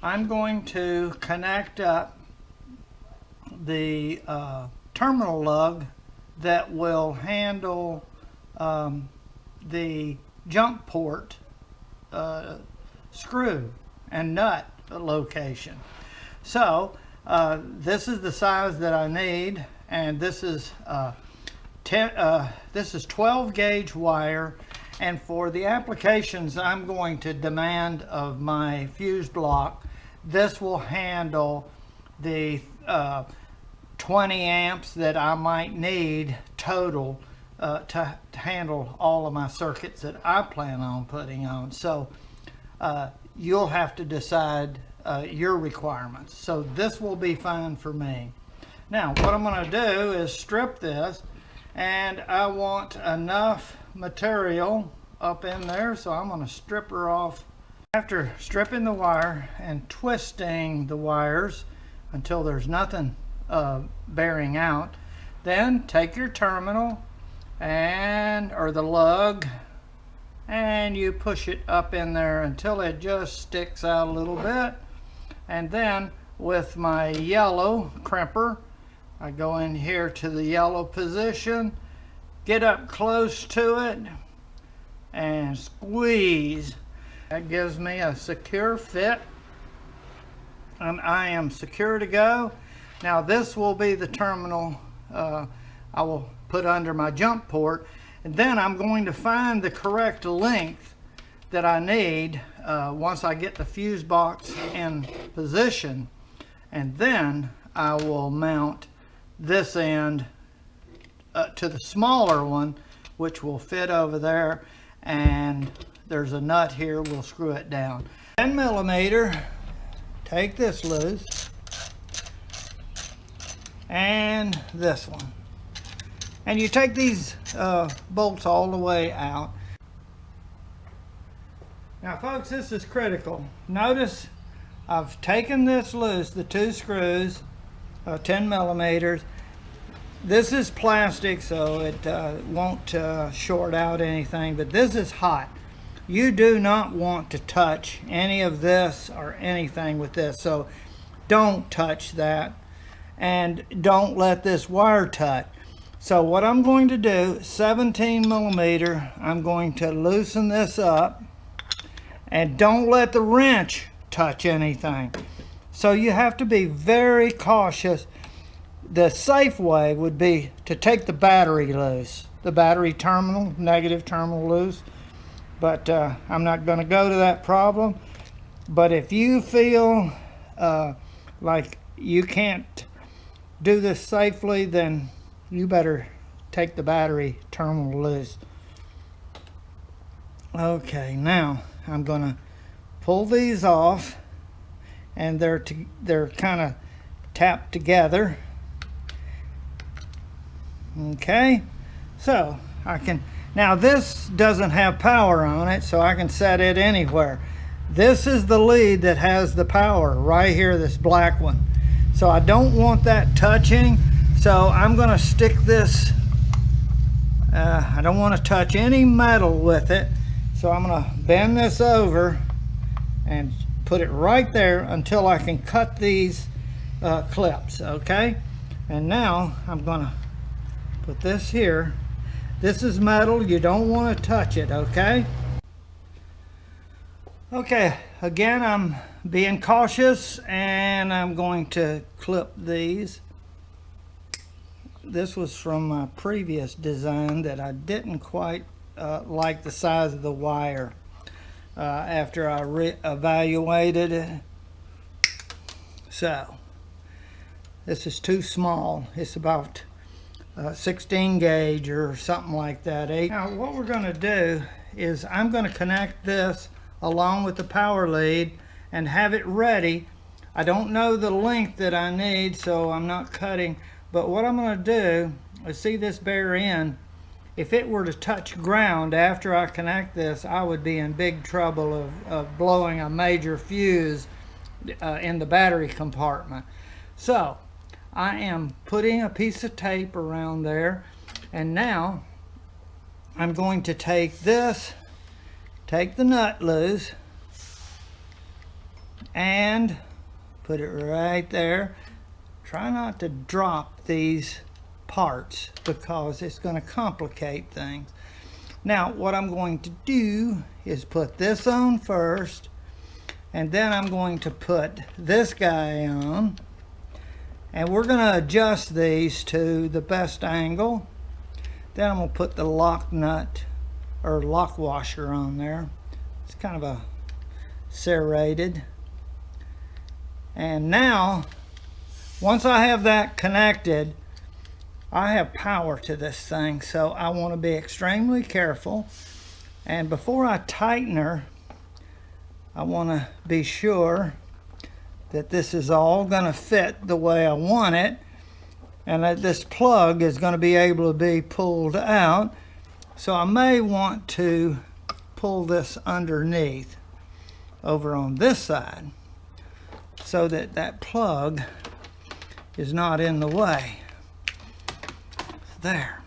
I'm going to connect up the terminal lug that will handle the jump port screw and nut location. So this is the size that I need, and this is 12 gauge wire, and for the applications I'm going to demand of my fuse block, this will handle the 20 amps that I might need total to handle all of my circuits that I plan on putting on. So you'll have to decide your requirements. So this will be fine for me. Now what I'm going to do is strip this, and I want enough material up in there, so I'm going to strip her off. After stripping the wire and twisting the wires until there's nothing bearing out, then take your terminal or the lug, and you push it up in there until it just sticks out a little bit. And then with my yellow crimper, I go in here to the yellow position, get up close to it, and squeeze. That gives me a secure fit, and I am secure to go. Now this will be the terminal I will put under my jump port, and then I'm going to find the correct length that I need once I get the fuse box in position, and then I will mount this end to the smaller one, which will fit over there, and there's a nut here, we'll screw it down. 10 millimeter, take this loose, and this one, and you take these bolts all the way out. Now folks, this is critical. Notice I've taken this loose, the two screws, 10 millimeters. This is plastic, so it won't short out anything, but this is hot. You do not want to touch any of this or anything with this, so don't touch that, and don't let this wire touch. So what I'm going to do, 17 millimeter, I'm going to loosen this up, and don't let the wrench touch anything. So you have to be very cautious. The safe way would be to take the battery loose, the battery terminal, negative terminal loose, but I'm not going to go to that problem. But if you feel like you can't do this safely, then you better take the battery terminal loose. Okay, now I'm going to pull these off, and they're kind of tapped together. Okay, so I can, now this doesn't have power on it, so I can set it anywhere. This is the lead that has the power right here, this black one. So I don't want that touching, so I'm going to stick this, I don't want to touch any metal with it, so I'm going to bend this over and put it right there until I can cut these clips. Okay, and now I'm going to put this here. This is metal, you don't want to touch it. Okay, again, I'm being cautious, and I'm going to clip these. This was from my previous design that I didn't quite like the size of the wire after I evaluated it. So this is too small. It's about 16 gauge or something like that. Now what we're going to do is I'm going to connect this along with the power lead and have it ready. I don't know the length that I need, so I'm not cutting, but what I'm going to do is, see this bare end, if it were to touch ground after I connect this, I would be in big trouble of blowing a major fuse in the battery compartment. So I am putting a piece of tape around there, and now I'm going to take this, take the nut loose, and put it right there. Try not to drop these parts because it's going to complicate things. Now what I'm going to do is put this on first, and then I'm going to put this guy on, and we're going to adjust these to the best angle. Then I'm going to put the lock nut or lock washer on there. It's kind of a serrated. And now once I have that connected, I have power to this thing, so I want to be extremely careful. And before I tighten her, I want to be sure that this is all going to fit the way I want it, and that this plug is going to be able to be pulled out. So I may want to pull this underneath over on this side so that that plug is not in the way. There.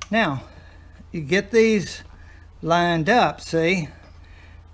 Now you get these lined up, see?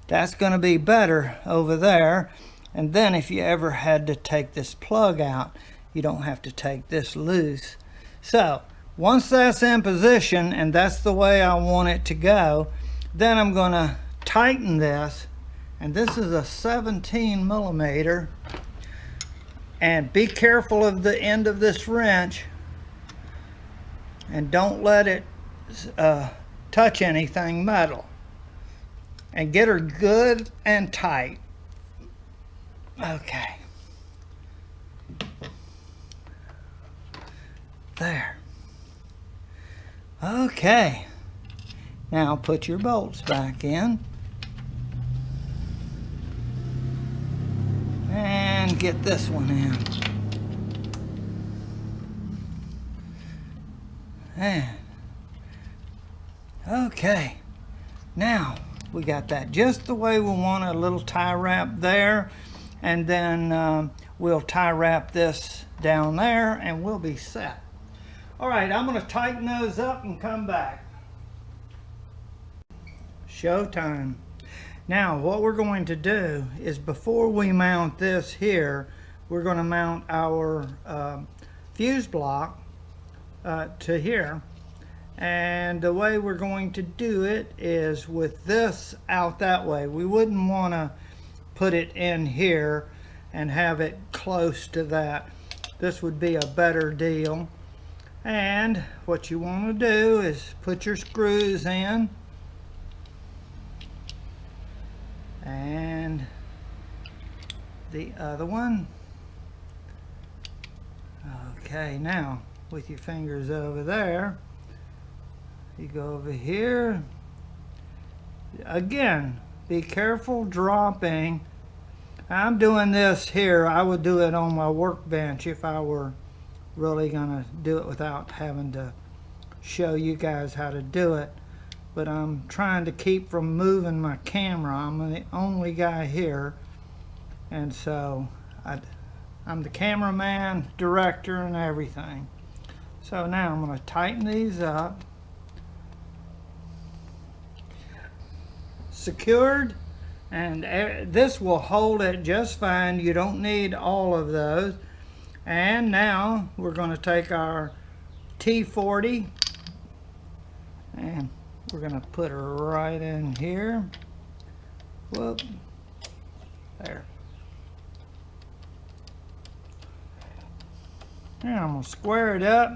That's going to be better over there. And then if you ever had to take this plug out, you don't have to take this loose. So once that's in position and that's the way I want it to go, then I'm going to tighten this. And this is a 17 millimeter. And be careful of the end of this wrench, and don't let it touch anything metal. And get her good and tight. Okay. There. Okay. Now put your bolts back in. And get this one in. And okay, now we got that just the way we want it, a little tie wrap there, and then we'll tie wrap this down there and we'll be set. All right, I'm going to tighten those up and come back. Showtime. Now what we're going to do is, before we mount this here, we're going to mount our fuse block to here. And the way we're going to do it is with this out that way. We wouldn't want to put it in here and have it close to that. This would be a better deal. And what you want to do is put your screws in. And the other one. Okay, now with your fingers over there, you go over here. Again, be careful dropping. I'm doing this here. I would do it on my workbench if I were really gonna do it without having to show you guys how to do it. But I'm trying to keep from moving my camera. I'm the only guy here, and so I'm the cameraman, director, and everything. So now I'm going to tighten these up. Secured, and this will hold it just fine. You don't need all of those. And now we're going to take our T40 and we're going to put her right in here. Whoop. There. Now I'm going to square it up.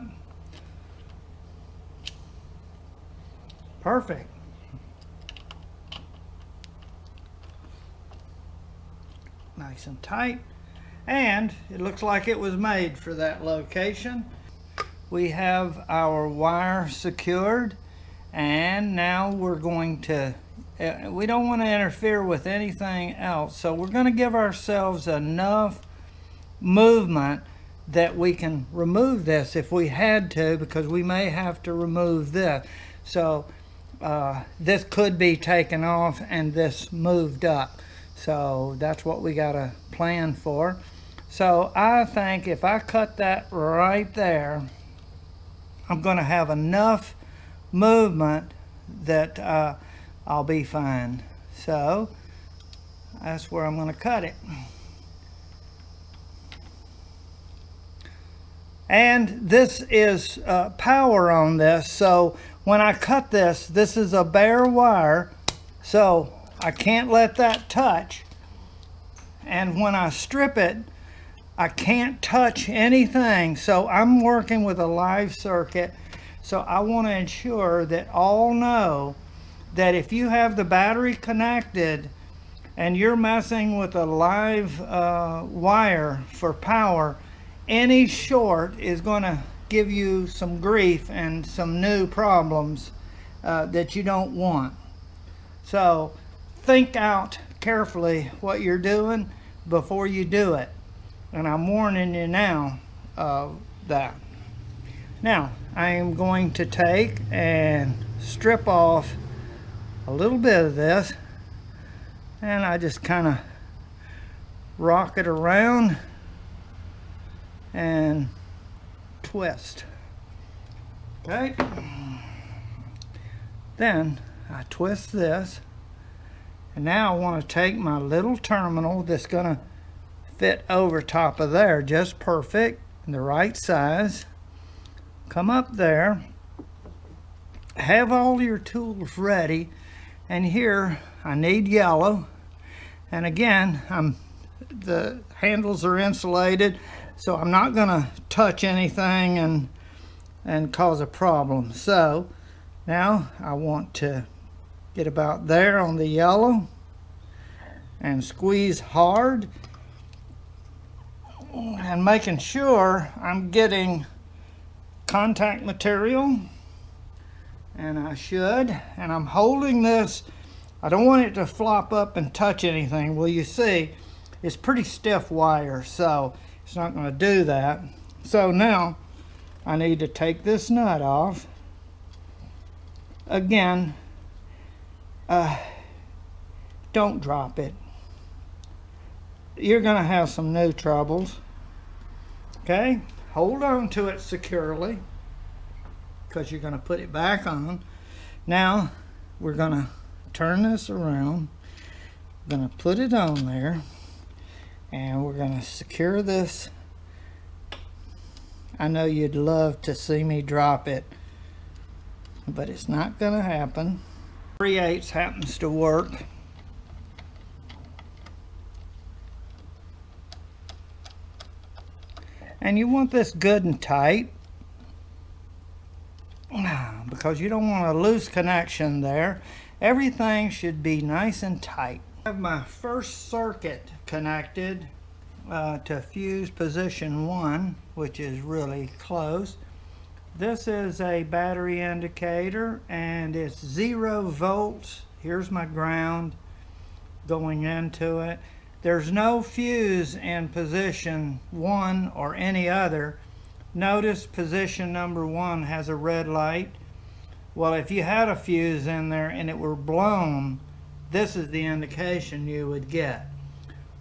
Perfect. Nice and tight. And it looks like it was made for that location. We have our wire secured. And now we're going to, we don't want to interfere with anything else. So we're going to give ourselves enough movement that we can remove this if we had to, because we may have to remove this. So this could be taken off and this moved up. So that's what we got to plan for. So I think if I cut that right there, I'm going to have enough movement that I'll be fine. So that's where I'm going to cut it. And this is power on this, so when I cut this, this is a bare wire, so I can't let that touch. And when I strip it, I can't touch anything, so I'm working with a live circuit. So I want to ensure that all know that if you have the battery connected and you're messing with a live wire for power, any short is going to give you some grief and some new problems that you don't want. So think out carefully what you're doing before you do it. And I'm warning you now of that. Now, I am going to take and strip off a little bit of this, and I just kind of rock it around and twist. Okay, then I twist this, and now I want to take my little terminal that's going to fit over top of there just perfect, the right size. Come up there, have all your tools ready, and here I need yellow. And again, the handles are insulated, so I'm not going to touch anything and cause a problem. So now I want to get about there on the yellow and squeeze hard, and making sure I'm getting contact material, and I should, and I'm holding this. I don't want it to flop up and touch anything. Well, you see it's pretty stiff wire, so it's not going to do that. So now I need to take this nut off. Again, don't drop it. You're going to have some new troubles. Okay, hold on to it securely because you're going to put it back on. Now we're going to turn this around. We're going to put it on there, and we're going to secure this. I know you'd love to see me drop it, but it's not going to happen. 3/8 happens to work. And you want this good and tight because you don't want a loose connection there. Everything should be nice and tight. I have my first circuit connected to fuse position 1, which is really close. This is a battery indicator, and it's 0 volts. Here's my ground going into it. There's no fuse in position 1 or any other. Notice position number 1 has a red light. Well, if you had a fuse in there and it were blown, this is the indication you would get.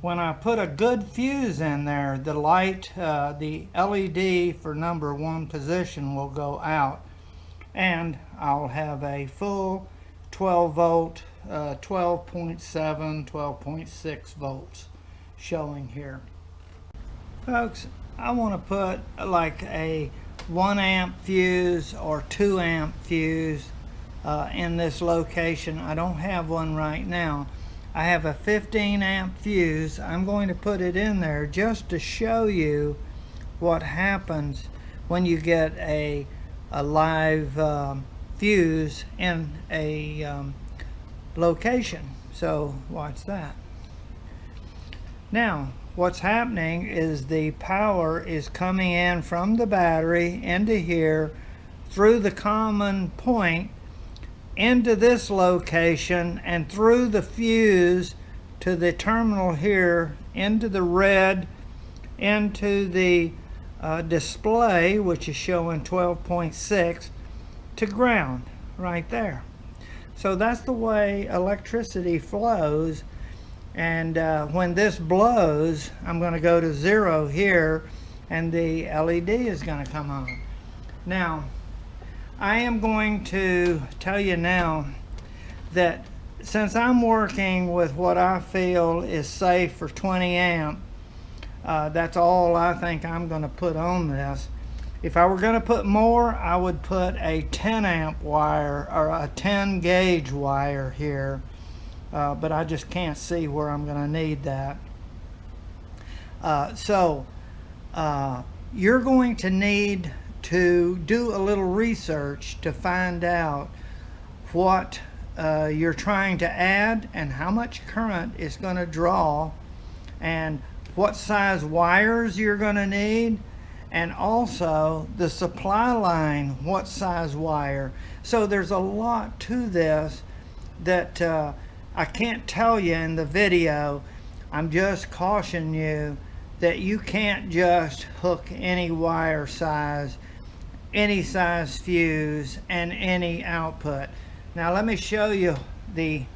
When I put a good fuse in there, the light, the LED for number 1 position will go out, and I'll have a full 12 volt 12.7, 12.6 volts showing here. Folks, I want to put like a 1 amp fuse or 2 amp fuse in this location. I don't have one right now. I have a 15 amp fuse. I'm going to put it in there just to show you what happens when you get a live fuse in a location. So watch that. Now what's happening is the power is coming in from the battery into here through the common point into this location and through the fuse to the terminal here, into the red, into the display, which is showing 12.6, to ground right there. So that's the way electricity flows. And when this blows, I'm going to go to 0 here, and the LED is going to come on. Now, I am going to tell you now that since I'm working with what I feel is safe for 20 amp, that's all I think I'm going to put on this. If I were going to put more, I would put a 10 amp wire or a 10 gauge wire here, but I just can't see where I'm going to need that. You're going to need to do a little research to find out what you're trying to add and how much current it's going to draw, and what size wires you're going to need, and also the supply line, what size wire. So there's a lot to this that I can't tell you in the video. I'm just cautioning you that you can't just hook any wire size, any size fuse, and any output. Now let me show you the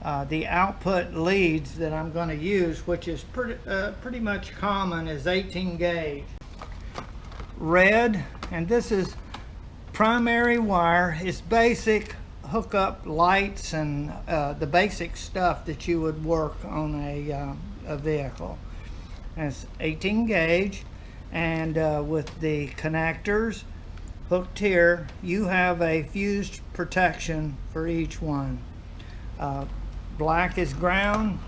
output leads that I'm going to use, which is pretty much common, is 18 gauge. Red, and this is primary wire. It's basic hookup lights and the basic stuff that you would work on a vehicle. And it's 18 gauge, and with the connectors hooked here, you have a fused protection for each one. Black is ground,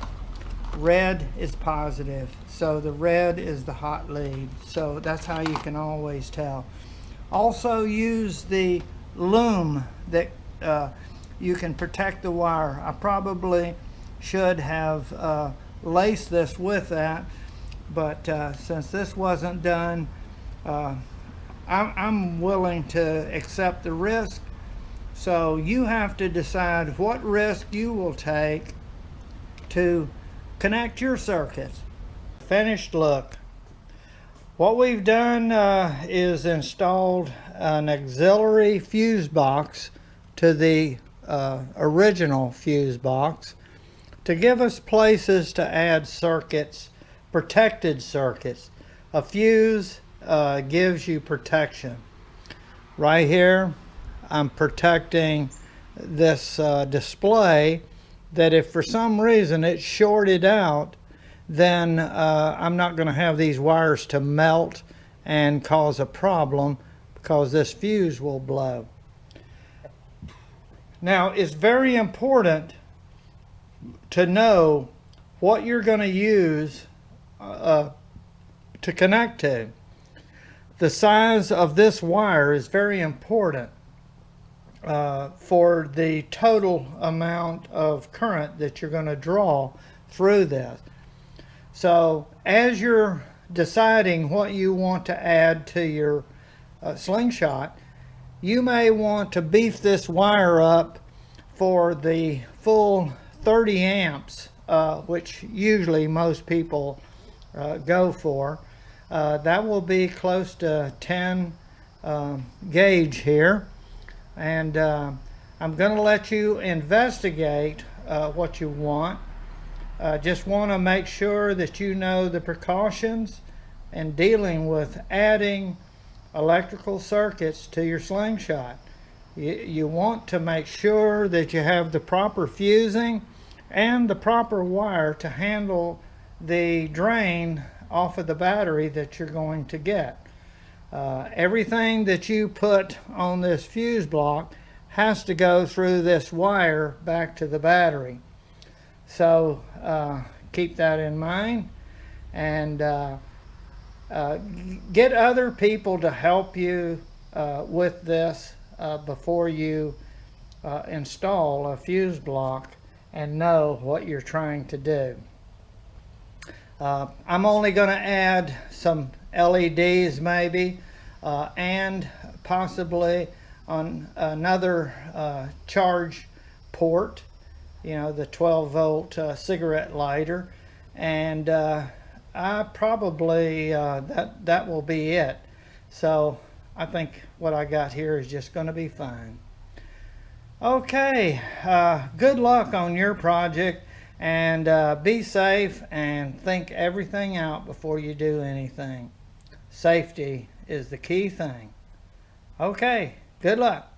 red is positive. So the red is the hot lead. So that's how you can always tell. Also use the loom that you can protect the wire. I probably should have laced this with that, but since this wasn't done, I'm willing to accept the risk. So you have to decide what risk you will take to connect your circuits. Finished look. What we've done is installed an auxiliary fuse box to the original fuse box to give us places to add circuits, protected circuits. A fuse gives you protection. Right here, I'm protecting this display, that if for some reason it's shorted out, then I'm not going to have these wires to melt and cause a problem, because this fuse will blow. Now, it's very important to know what you're going to use to connect to. The size of this wire is very important for the total amount of current that you're going to draw through this. So as you're deciding what you want to add to your Slingshot, you may want to beef this wire up for the full 30 amps, which usually most people go for. That will be close to 10 gauge here, and I'm going to let you investigate what you want. Just want to make sure that you know the precautions in dealing with adding electrical circuits to your Slingshot. You want to make sure that you have the proper fusing and the proper wire to handle the drain off of the battery that you're going to get. Everything that you put on this fuse block has to go through this wire back to the battery. So keep that in mind, and get other people to help you with this before you install a fuse block and know what you're trying to do. I'm only going to add some LEDs maybe, and possibly on another charge port, you know, the 12-volt cigarette lighter, and I probably that will be it. So I think what I got here is just going to be fine. Okay, good luck on your project, and be safe and think everything out before you do anything. Safety is the key thing. Okay, good luck.